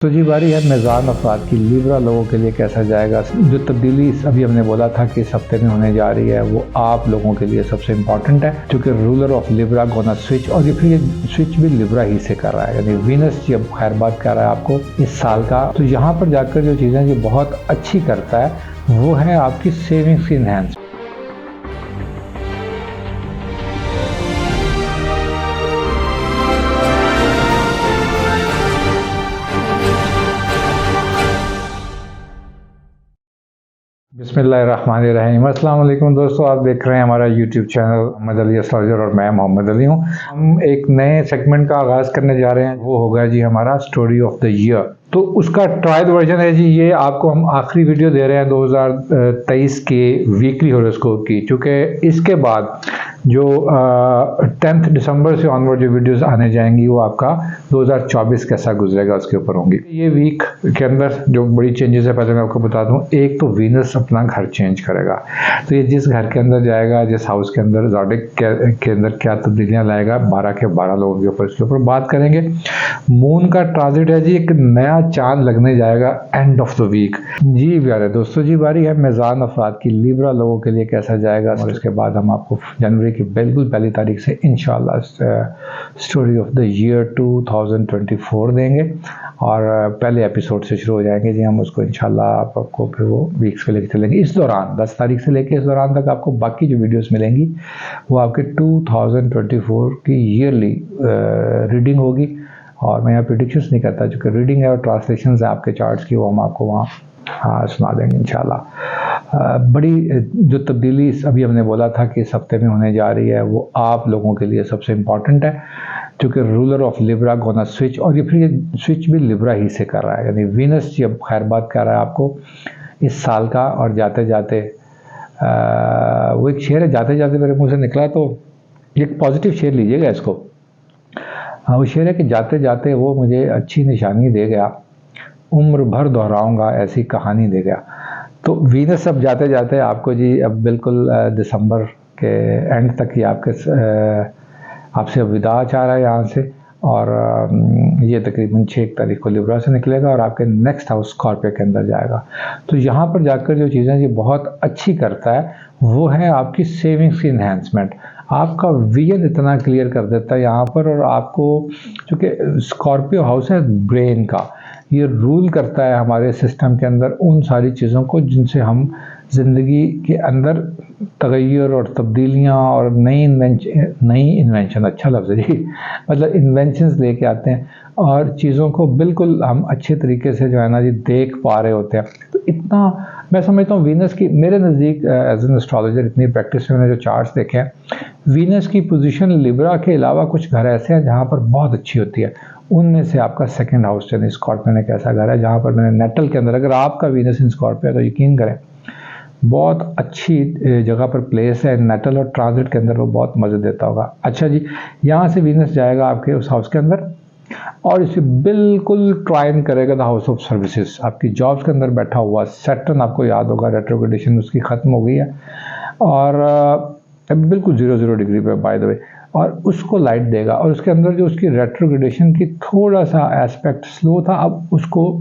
तो जी बारी है मेज़ान अफराद की। लिब्रा लोगों के लिए कैसा जाएगा। जो तब्दीली अभी हमने बोला था कि इस हफ्ते में होने जा रही है वो आप लोगों के लिए सबसे इम्पॉर्टेंट है, क्योंकि ruler of Libra gonna switch, और ये फिर ये स्विच भी लिब्रा ही से कर रहा है, यानी वीनस जब खैरबाद कर रहा है आपको इस साल का। तो यहाँ पर जाकर जो चीज़ें ये बहुत अच्छी करता है वो है आपकी सेविंग्स इनहेंस। बिस्मिल्लाहिर्रहमानिर्रहीम। अस्सलाम वालेकुम दोस्तों, आप देख रहे हैं हमारा YouTube channel Mohammad Ali astrologer और मैं मोहम्मद अली हूँ। हम एक नए सेगमेंट का आगाज़ करने जा रहे हैं, वो होगा जी हमारा स्टोरी ऑफ द ईयर। तो उसका ट्रायल वर्जन है जी, ये आपको हम आखिरी वीडियो दे रहे हैं 2023 के वीकली हॉरोस्कोप की, क्योंकि इसके बाद जो 10 दिसंबर से ऑनवर्ड जो वीडियोस आने जाएंगी वो आपका 2024 कैसा गुजरेगा उसके ऊपर होंगी। ये वीक के अंदर जो बड़ी चेंजेस है, पहले मैं आपको बता दूं। एक तो वीनस अपना घर चेंज करेगा, तो ये जिस घर के अंदर जाएगा, जिस हाउस के अंदर, ज़ोडिक के अंदर क्या तब्दीलियाँ लाएगा, 12 के 12 लोगों के ऊपर, इसके ऊपर बात करेंगे। मून का ट्रांजिट है जी, एक नया चांद लगने जाएगा एंड ऑफ द वीक। जी प्यारे दोस्तों, जी बारी है मेज़ान अफराद की। लिब्रा लोगों के लिए कैसा जाएगा, और इसके बाद हम आपको जनवरी की बिल्कुल पहली तारीख से इंशाल्लाह स्टोरी ऑफ द ईयर 2024 देंगे, और पहले एपिसोड से शुरू हो जाएंगे जी हम उसको इंशाल्लाह। आपको फिर वो वीक्स पे लेके चलेंगे। इस दौरान 10 तारीख से लेके इस दौरान तक आपको बाकी जो वीडियोस मिलेंगी वो आपके 2024 की ईयरली रीडिंग होगी। और मैं यहाँ प्रेडिक्शंस नहीं करता, क्योंकि रीडिंग है और ट्रांसलेशन है आपके चार्ट्स की, वो हम आपको वहाँ सुना देंगे इंशाल्लाह। बड़ी जो तब्दीली अभी हमने बोला था कि इस हफ्ते में होने जा रही है वो आप लोगों के लिए सबसे इम्पॉर्टेंट है, क्योंकि ruler of Libra gonna switch, और ये फिर ये स्विच भी लिब्रा ही से कर रहा है, यानी वीनस जब खैरबाद कर रहा है आपको इस साल का। और जाते जाते वो एक शेर है, जाते जाते मेरे मुँह से निकला, तो एक पॉजिटिव शेर लीजिएगा इसको। हाँ, वो शेर है कि जाते जाते वो मुझे अच्छी निशानी दे गया, उम्र भर दोहराऊंगा ऐसी कहानी दे गया। तो वीनस अब जाते जाते आपको जी अब बिल्कुल दिसंबर के एंड तक ही आपसे विदा चाह रहा है यहाँ से, और ये तकरीबन 6 तारीख को लिब्रा से निकलेगा और आपके नेक्स्ट हाउस स्कॉर्पियो के अंदर जाएगा। तो यहाँ पर जाकर जो चीज़ें ये बहुत अच्छी करता है वो है आपकी सेविंग्स की इन्हेंसमेंट। आपका विजन इतना क्लियर कर देता है यहाँ पर, और आपको, चूँकि स्कॉर्पियो हाउस है ब्रेन का, ये रूल करता है हमारे सिस्टम के अंदर उन सारी चीज़ों को जिनसे हम ज़िंदगी के अंदर तगय्युर और तब्दीलियाँ और नई इन्वेंशन अच्छा लफ्ज़ है जी, मतलब इन्वेंशंस लेके आते हैं, और चीज़ों को बिल्कुल हम अच्छे तरीके से जो है ना जी देख पा रहे होते हैं। तो इतना मैं समझता हूँ वीनस की, मेरे नज़दीक एज एन एस्ट्रोलॉजर इतनी प्रैक्टिस में मैंने जो चार्ट्स देखे हैं, वीनस की पोजीशन लिब्रा के अलावा कुछ घर ऐसे हैं जहाँ पर बहुत अच्छी होती है। उनमें से आपका सेकंड हाउस यानी स्कॉर्पियो में एक ऐसा घर है जहाँ पर मैंने नेटल के अंदर, अगर आपका वीनस इन स्कॉर्पियो है तो यकीन करें बहुत अच्छी जगह पर प्लेस है। नेटल और ट्रांजिट के अंदर वो बहुत मज़े देता होगा। अच्छा जी, यहाँ से वीनस जाएगा आपके उस हाउस के अंदर, और इसे बिल्कुल ट्राइन करेगा द हाउस ऑफ सर्विसेज। आपकी जॉब्स के अंदर बैठा हुआ सैटर्न, आपको याद होगा रेट्रोग्रेडेशन उसकी ख़त्म हो गई है, और बिल्कुल 0 डिग्री पे बाय द वे, और उसको लाइट देगा। और उसके अंदर जो उसकी रेट्रोग्रेडेशन की थोड़ा सा एस्पेक्ट स्लो था, अब उसको,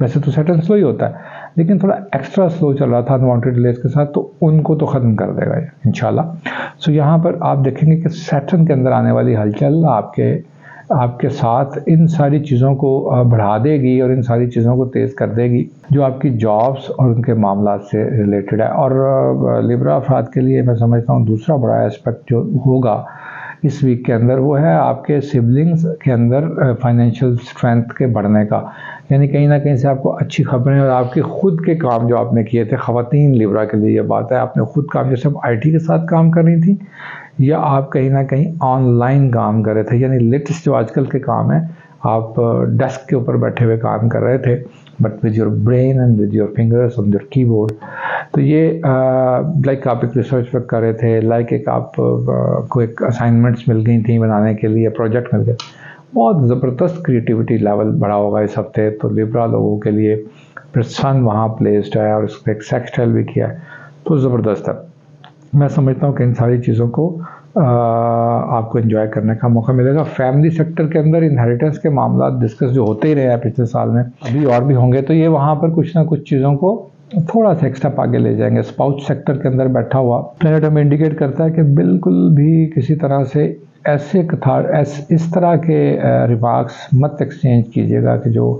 वैसे तो सैटर्न स्लो ही होता है लेकिन थोड़ा एक्स्ट्रा स्लो चल रहा था अनवांटेड डिलेज के साथ, तो उनको तो ख़त्म कर देगा ये इंशाल्लाह। सो यहाँ पर आप देखेंगे कि सैटर्न के अंदर आने वाली हलचल आपके साथ इन सारी चीज़ों को बढ़ा देगी और इन सारी चीज़ों को तेज़ कर देगी जो आपकी जॉब्स और उनके मामला से रिलेटेड है। और लिब्रा अफराद के लिए मैं समझता हूँ दूसरा बड़ा एस्पेक्ट जो होगा इस वीक के अंदर वो है आपके सिबलिंग्स के अंदर फाइनेंशियल स्ट्रेंथ के बढ़ने का, यानी कहीं ना कहीं से आपको अच्छी खबरें, और आपके खुद के काम जो आपने किए थे, ख़वातीन लिब्रा के लिए ये बात है, आपने खुद काम, जैसे आप आईटी के साथ काम कर रही थी या आप कहीं ना कहीं ऑनलाइन काम कर रहे थे, यानी लेटेस्ट जो आजकल के काम है, आप डेस्क के ऊपर बैठे हुए काम कर रहे थे, but with your brain and with your fingers on your keyboard. तो ये लाइक आप एक रिसर्च वर्क कर रहे थे, लाइक एक आप को एक असाइनमेंट्स मिल गई थी बनाने के लिए, प्रोजेक्ट मिल गए, बहुत ज़बरदस्त क्रिएटिविटी लेवल बढ़ा होगा इस हफ्ते। तो लिब्रा लोगों के लिए फिर सन वहाँ प्लेस्ड है और उसको एक सेक्सटाइल भी किया है, तो ज़बरदस्त है। मैं समझता हूँ कि इन सारी चीज़ों को आपको एंजॉय करने का मौका मिलेगा। फैमिली सेक्टर के अंदर इनहेरिटेंस के मामला डिस्कस जो होते ही रहे हैं पिछले साल में, अभी और भी होंगे, तो ये वहाँ पर कुछ ना कुछ चीज़ों को थोड़ा सा एक्स्ट्रा आगे ले जाएंगे। स्पाउस सेक्टर के अंदर बैठा हुआ प्लैनेट हमें इंडिकेट करता है कि बिल्कुल भी किसी तरह से इस तरह के रिमार्क्स मत एक्सचेंज कीजिएगा कि जो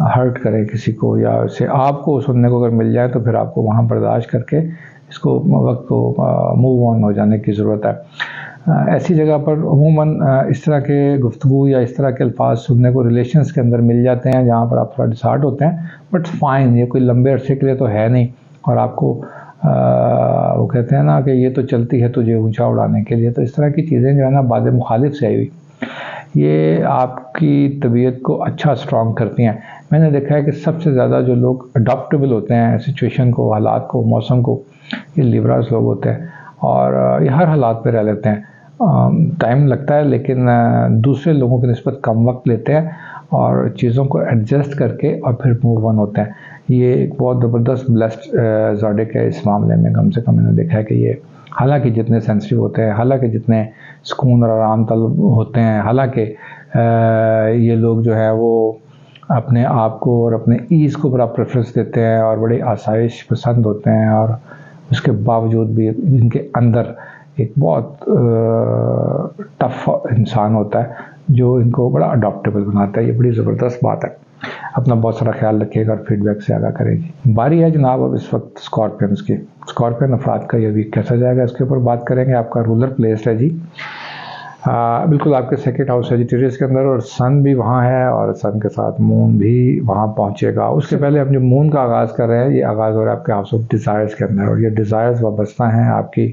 हर्ट करे किसी को, या उसे आपको सुनने को अगर मिल जाए तो फिर आपको वहाँ बर्दाश्त करके इसको वक्त को मूव ऑन हो जाने की ज़रूरत है। ऐसी जगह पर अमूमन इस तरह के गुफ्तगू या इस तरह के अल्फाज सुनने को रिलेशंस के अंदर मिल जाते हैं जहाँ पर आप थोड़ा डिसहार्ट होते हैं, बट फाइन, ये कोई लंबे अरसे के लिए तो है नहीं। और आपको वो कहते हैं ना कि ये तो चलती है तुझे ऊंचा उड़ाने के लिए, तो इस तरह की चीज़ें जो है ना बाद मुखालिफ से आई हुई, ये आपकी तबीयत को अच्छा स्ट्रॉन्ग करती हैं। मैंने देखा है कि सबसे ज़्यादा जो लोग अडॉप्टेबल होते हैं सिचुएशन को, हालात को, मौसम को, ये लिब्रास लोग होते हैं, और ये हर हालात पे रह लेते हैं। टाइम लगता है लेकिन दूसरे लोगों की निस्बत कम वक्त लेते हैं और चीज़ों को एडजस्ट करके और फिर मूव ऑन होते हैं। ये एक बहुत ज़बरदस्त ब्लेस्ड ज़ोडिक है इस मामले में। कम से कम मैंने देखा है कि ये हालांकि जितने सेंसिटिव होते हैं, हालांकि जितने सुकून और आराम तलब होते हैं, हालांकि ये लोग जो है वो अपने आप को और अपने ईज़ को बड़ा प्रेफरेंस देते हैं और बड़े आसाइश पसंद होते हैं, और उसके बावजूद भी इनके अंदर एक बहुत टफ इंसान होता है जो इनको बड़ा अडॉप्टेबल बनाता है। ये बड़ी ज़बरदस्त बात है। अपना बहुत सारा ख्याल रखिएगा और फीडबैक से आगा करेगी। बारी है जनाब अब इस वक्त स्कॉर्पियंस की। स्कॉर्पियन अफराद का ये वीक कैसा जाएगा इसके ऊपर बात करेंगे। आपका रूलर प्लेस्ड है जी, बिल्कुल आपके सेकंड हाउस सेजिटेरियस के अंदर, और सन भी वहाँ है और सन के साथ मून भी वहाँ पहुँचेगा। उसके पहले हम जो मून का आगाज़ कर रहे हैं, ये आगाज़ हो रहा है आपके हाउस ऑफ डिज़ायर्स के अंदर, और ये डिज़ायर्स वाबस्ता हैं आपकी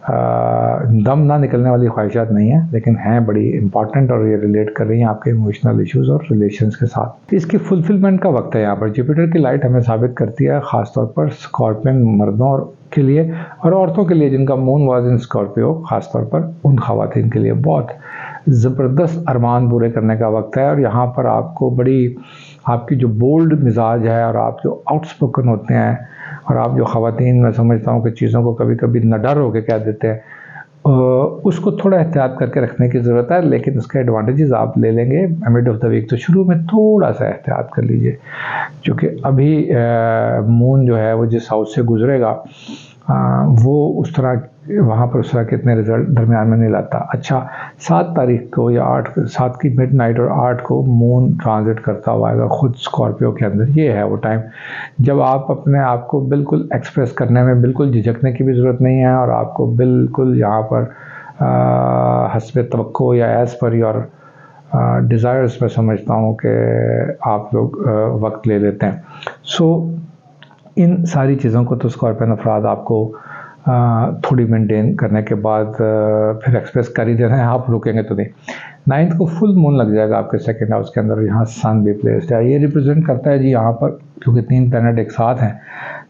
दम ना निकलने वाली ख्वाहिशात नहीं है, लेकिन हैं बड़ी इंपॉर्टेंट, और ये रिलेट कर रही हैं आपके इमोशनल इश्यूज और रिलेशंस के साथ। इसकी फुलफिलमेंट का वक्त है यहाँ पर। जुपिटर की लाइट हमें साबित करती है ख़ासतौर पर स्कॉर्पियन मर्दों के लिए और औरतों के लिए जिनका मून वाज इन स्कॉर्पियो, ख़ासतौर पर उन ख़वातीन के लिए बहुत ज़बरदस्त अरमान पूरे करने का वक्त है। और यहाँ पर आपको बड़ी आपकी जो बोल्ड मिजाज है और आप जो आउटस्पोकन होते हैं, और आप जो ख़वातीन, मैं समझता हूँ कि चीज़ों को कभी कभी नडर होकर कह देते हैं, उसको थोड़ा एहतियात करके रखने की ज़रूरत है, लेकिन उसके एडवांटेजेस आप ले लेंगे मिड ऑफ द वीक। तो शुरू में थोड़ा सा एहतियात कर लीजिए, क्योंकि अभी मून जो है वो जिस हाउस से गुजरेगा वो उस तरह वहाँ पर उस तरह के इतने रिजल्ट दरमियान में नहीं लाता। अच्छा, 7 तारीख को या 7 की मिडनाइट और 8 को मून ट्रांजिट करता हुआ आएगा खुद स्कॉर्पियो के अंदर। ये है वो टाइम जब आप अपने आप को बिल्कुल एक्सप्रेस करने में बिल्कुल झिझकने की भी ज़रूरत नहीं है, और आपको बिल्कुल यहाँ पर हस्बे तवक्को या एज़ पर योर डिज़ायर्स में समझता हूँ कि आप लोग वक्त ले लेते हैं। सो इन सारी चीज़ों को तो स्कॉर्पियन अफराद आपको थोड़ी मेंटेन करने के बाद फिर एक्सप्रेस कर ही देना है, आप रुकेंगे तो नहीं। 9th को फुल मून लग जाएगा आपके सेकंड हाउस के अंदर, यहाँ सन भी प्लेस्ड है। ये रिप्रेजेंट करता है जी यहाँ पर, क्योंकि 3 प्लैनेट एक साथ हैं,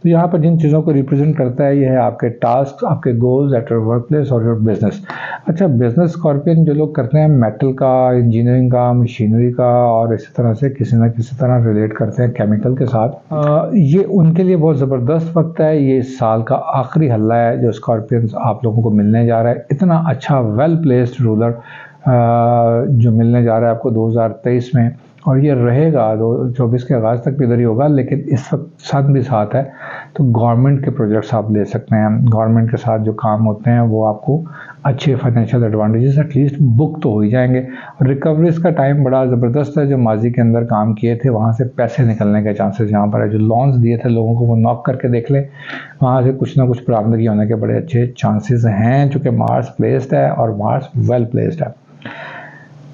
तो यहाँ पर जिन चीज़ों को रिप्रेजेंट करता है ये है आपके टास्क, आपके goals at your work place और योर बिजनेस। अच्छा, बिजनेस स्कॉर्पियन जो लोग करते हैं मेटल का, इंजीनियरिंग का, मशीनरी का, और इसी तरह से किसी न किसी तरह रिलेट करते हैं केमिकल के साथ, ये उनके लिए बहुत ज़बरदस्त वक्त है। ये इस साल का आखिरी हल्ला है जो स्कॉर्पियंस आप लोगों को मिलने जा रहा है। इतना अच्छा वेल प्लेस्ड रूलर जो मिलने जा रहा है आपको 2023 में, और ये रहेगा 2024 के आगाज़ तक भी इधर ही होगा। लेकिन इस वक्त सन भी साथ है, तो गवर्नमेंट के प्रोजेक्ट्स आप ले सकते हैं। गवर्नमेंट के साथ जो काम होते हैं वो आपको अच्छे फाइनेंशियल एडवांटेजेस एटलीस्ट बुक तो हो ही जाएंगे। रिकवरीज का टाइम बड़ा ज़बरदस्त है। जो माजी के अंदर काम किए थे वहाँ से पैसे निकलने के चांसेस यहाँ पर है। जो लोन्स दिए थे लोगों को वो नॉक करके देख लें, वहाँ से कुछ ना कुछ बरामदगी होने के बड़े अच्छे चांसेस हैं, चूँकि मार्स प्लेस्ड है और मार्स वेल प्लेस्ड है।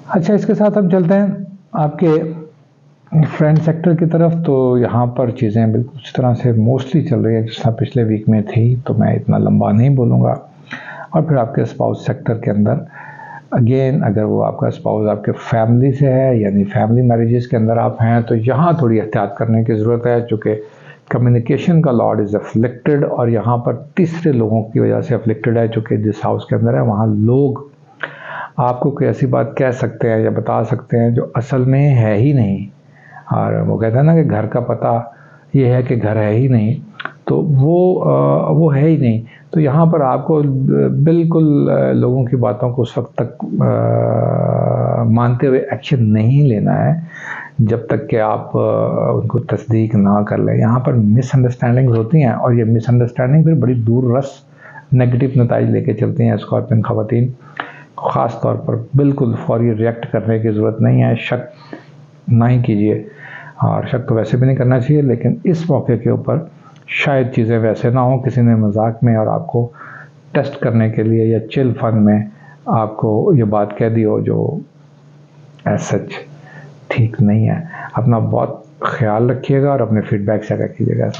अच्छा, इसके साथ हम चलते हैं आपके फ्रेंड सेक्टर की तरफ। तो यहाँ पर चीज़ें बिल्कुल उस तरह से मोस्टली चल रही है जिस तरह पिछले वीक में थी, तो मैं इतना लंबा नहीं बोलूँगा। और फिर आपके स्पाउस सेक्टर के अंदर अगेन, अगर वो आपका स्पाउस आपके फैमिली से है, यानी फैमिली मैरिजेस के अंदर आप हैं, तो यहाँ थोड़ी एहतियात करने की ज़रूरत है, चूँकि कम्युनिकेशन का लॉर्ड इज़ अफ्लिक्टेड, और यहाँ पर तीसरे लोगों की वजह से अफ्लिक्टेड है। चूँकि जिस हाउस के अंदर है वहाँ लोग आपको कोई ऐसी बात कह सकते हैं या बता सकते हैं जो असल में है ही नहीं। और वो कहते हैं ना कि घर का पता ये है कि घर है ही नहीं, तो वो है ही नहीं। तो यहाँ पर आपको बिल्कुल लोगों की बातों को उस वक्त तक मानते हुए एक्शन नहीं लेना है जब तक कि आप उनको तस्दीक ना कर लें। यहाँ पर मिसअंडरस्टैंडिंग्स होती हैं और ये मिसअंडरस्टैंडिंग फिर बड़ी दूर रस नेगेटिव नताइज लेके चलती हैं। स्कॉर्पियन ख़वातीन ख़ास तौर पर बिल्कुल फौरी रिएक्ट करने की ज़रूरत नहीं है, शक ना ही कीजिए, और शक तो वैसे भी नहीं करना चाहिए, लेकिन इस मौके के ऊपर शायद चीज़ें वैसे ना हो, किसी ने मजाक में और आपको टेस्ट करने के लिए या चिल फन में आपको ये बात कह दी हो जो एज सच ठीक नहीं है। अपना बहुत ख्याल रखिएगा और अपने फीडबैक शेयर कीजिएगा।